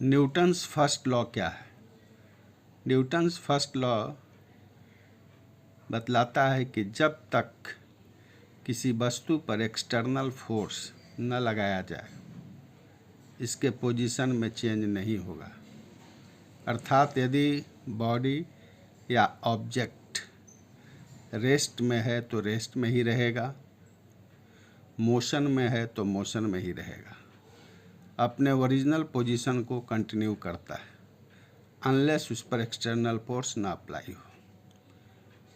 Newton's first law क्या है? Newton's first law बतलाता है कि जब तक किसी वस्तु पर एक्सटर्नल फोर्स न लगाया जाए इसके पोजीशन में चेंज नहीं होगा। अर्थात यदि बॉडी या ऑब्जेक्ट रेस्ट में है तो रेस्ट में ही रहेगा, मोशन में है तो मोशन में ही रहेगा, अपने ओरिजिनल पोजीशन को कंटिन्यू करता है अनलेस उस पर एक्सटर्नल फोर्स ना अप्लाई हो।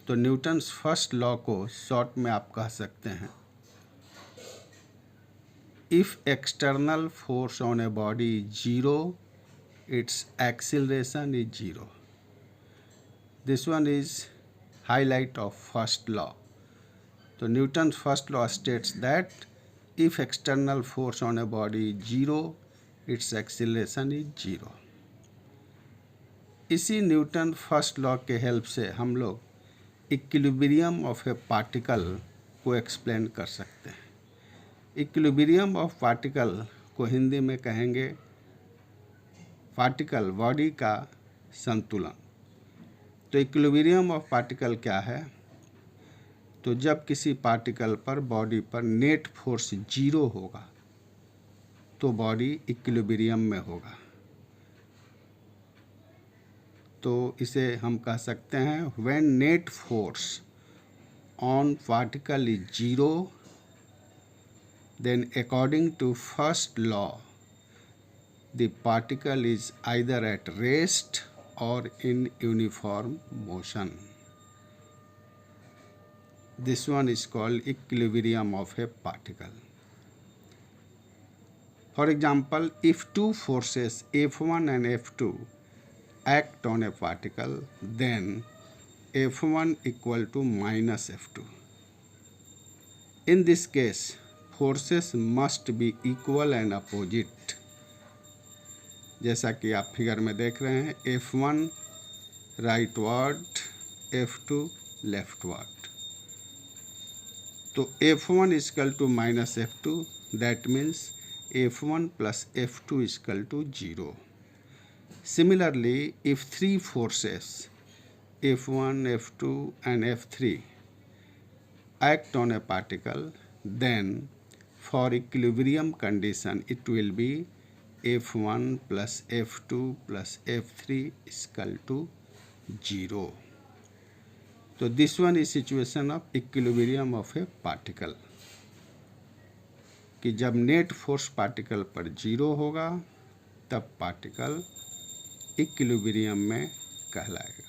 तो न्यूटन्स फर्स्ट लॉ को शॉर्ट में आप कह सकते हैं, if external force on a body is zero it's acceleration is zero. This one is highlight of first law. So Newton's first law states that if external force on a body is zero, its acceleration is zero. इसी Newton first law के help से हम लोग equilibrium of A particle को explain कर सकते हैं। Equilibrium of particle को हिंदी में कहेंगे पार्टिकल बॉडी का संतुलन। तो इक्विलिब्रियम ऑफ पार्टिकल क्या है? तो जब किसी पार्टिकल पर बॉडी पर नेट फोर्स जीरो होगा तो बॉडी इक्विलिब्रियम में होगा। तो इसे हम कह सकते हैं when net force on particle is zero then according to first law the particle is either at rest or in uniform motion. This one is called equilibrium of a particle. For example, if two forces F1 and F2 act on a particle, then F1 equal to minus F2. In this case, forces must be equal and opposite. जैसा कि आप figure में देख रहे हैं, F1 rightward, F2 leftward. तो F1 equal to minus F2, that means F1 plus F2 equal to 0। Similarly if three forces F1, F2 and F3 act on a particle, then for equilibrium condition it will be F1 plus F2 plus F3 equal to 0. तो this one is situation of equilibrium of A particle कि जब net force particle पर zero होगा तब particle equilibrium में कहलाएगा।